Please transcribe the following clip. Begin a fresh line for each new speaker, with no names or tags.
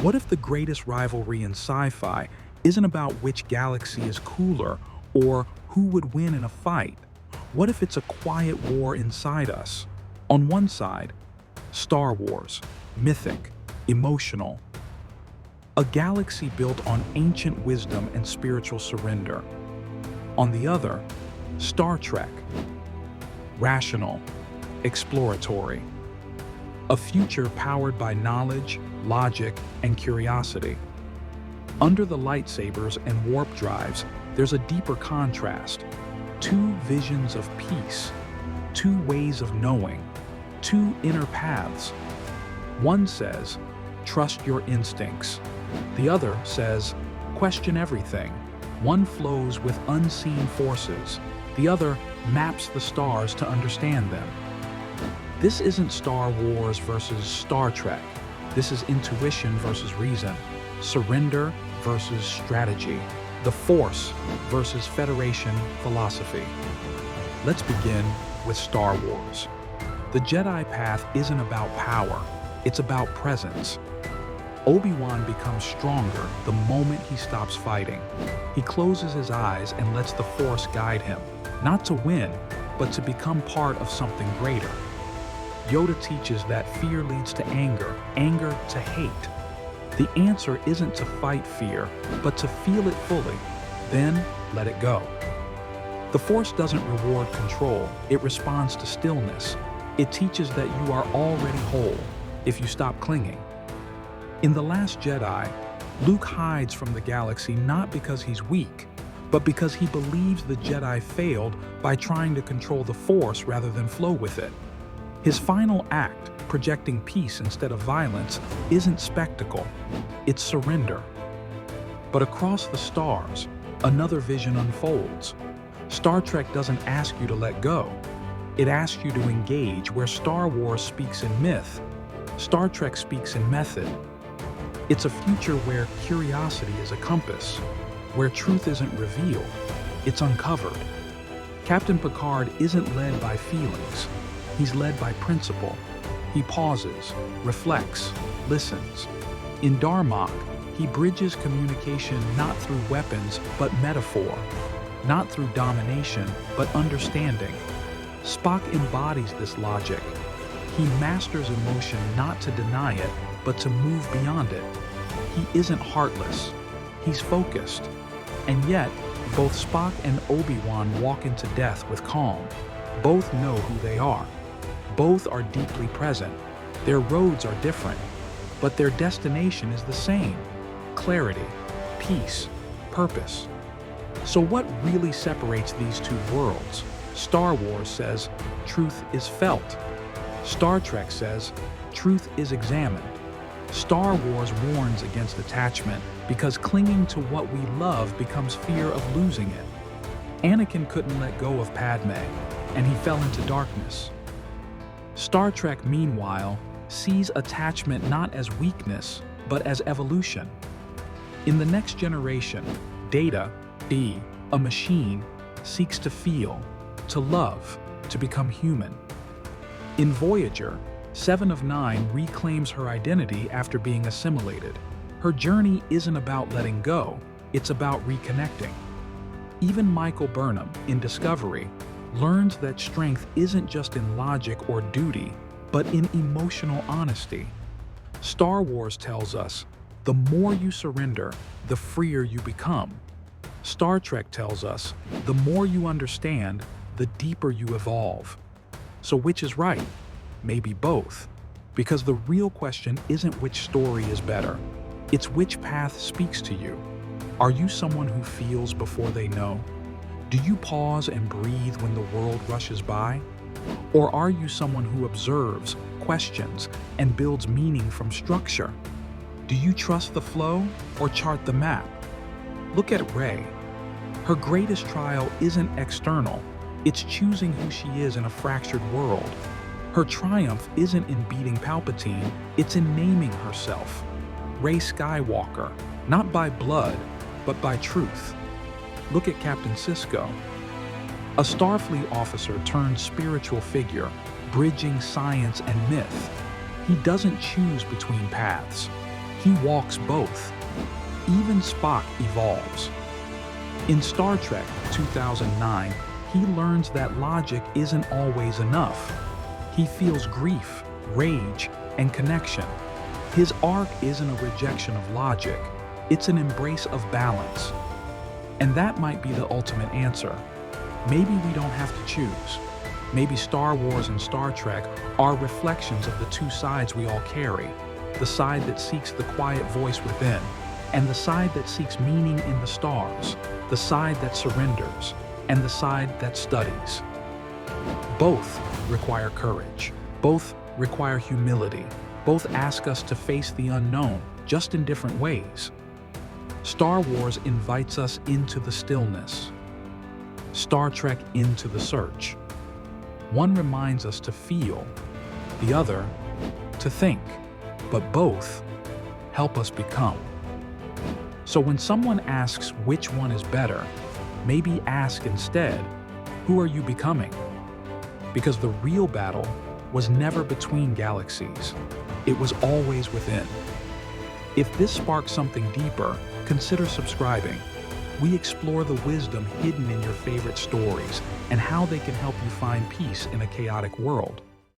What if the greatest rivalry in sci-fi isn't about which galaxy is cooler or who would win in a fight? What if it's a quiet war inside us? On one side, Star Wars, mythic, emotional. A galaxy built on ancient wisdom and spiritual surrender. On the other, Star Trek, rational, exploratory. A future powered by knowledge, logic, and curiosity. Under the lightsabers and warp drives, there's a deeper contrast. Two visions of peace, two ways of knowing, two inner paths. One says, trust your instincts. The other says, question everything. One flows with unseen forces. The other maps the stars to understand them. This isn't Star Wars versus Star Trek. This is intuition versus reason, surrender versus strategy, the Force versus Federation philosophy. Let's begin with Star Wars. The Jedi path isn't about power, it's about presence. Obi-Wan becomes stronger the moment he stops fighting. He closes his eyes and lets the Force guide him, not to win, but to become part of something greater. Yoda teaches that fear leads to anger, anger to hate. The answer isn't to fight fear, but to feel it fully, then let it go. The Force doesn't reward control, it responds to stillness. It teaches that you are already whole if you stop clinging. In The Last Jedi, Luke hides from the galaxy not because he's weak, but because he believes the Jedi failed by trying to control the Force rather than flow with it. His final act, projecting peace instead of violence, isn't spectacle, it's surrender. But across the stars, another vision unfolds. Star Trek doesn't ask you to let go. It asks you to engage where Star Wars speaks in myth. Star Trek speaks in method. It's a future where curiosity is a compass, where truth isn't revealed, it's uncovered. Captain Picard isn't led by feelings. He's led by principle. He pauses, reflects, listens. In Darmok, he bridges communication not through weapons, but metaphor. Not through domination, but understanding. Spock embodies this logic. He masters emotion not to deny it, but to move beyond it. He isn't heartless. He's focused. And yet, both Spock and Obi-Wan walk into death with calm. Both know who they are. Both are deeply present. Their roads are different, but their destination is the same: clarity, peace, purpose. So what really separates these two worlds? Star Wars says, truth is felt. Star Trek says, truth is examined. Star Wars warns against attachment because clinging to what we love becomes fear of losing it. Anakin couldn't let go of Padme, and he fell into darkness. Star Trek, meanwhile, sees attachment not as weakness, but as evolution. In The Next Generation, Data, D, a machine, seeks to feel, to love, to become human. In Voyager, 7 of 9 reclaims her identity after being assimilated. Her journey isn't about letting go, it's about reconnecting. Even Michael Burnham, in Discovery, learns that strength isn't just in logic or duty, but in emotional honesty. Star Wars tells us, the more you surrender, the freer you become. Star Trek tells us, the more you understand, the deeper you evolve. So which is right? Maybe both. Because the real question isn't which story is better, it's which path speaks to you. Are you someone who feels before they know? Do you pause and breathe when the world rushes by? Or are you someone who observes, questions, and builds meaning from structure? Do you trust the flow or chart the map? Look at Rey. Her greatest trial isn't external, it's choosing who she is in a fractured world. Her triumph isn't in beating Palpatine, it's in naming herself. Rey Skywalker, not by blood, but by truth. Look at Captain Sisko. A Starfleet officer turned spiritual figure, bridging science and myth. He doesn't choose between paths. He walks both. Even Spock evolves. In Star Trek 2009, he learns that logic isn't always enough. He feels grief, rage, and connection. His arc isn't a rejection of logic, it's an embrace of balance. And that might be the ultimate answer. Maybe we don't have to choose. Maybe Star Wars and Star Trek are reflections of the two sides we all carry, the side that seeks the quiet voice within, and the side that seeks meaning in the stars, the side that surrenders, and the side that studies. Both require courage. Both require humility. Both ask us to face the unknown, just in different ways. Star Wars invites us into the stillness. Star Trek into the search. One reminds us to feel, the other to think, but both help us become. So when someone asks which one is better, maybe ask instead, who are you becoming? Because the real battle was never between galaxies. It was always within. If this sparks something deeper, consider subscribing. We explore the wisdom hidden in your favorite stories and how they can help you find peace in a chaotic world.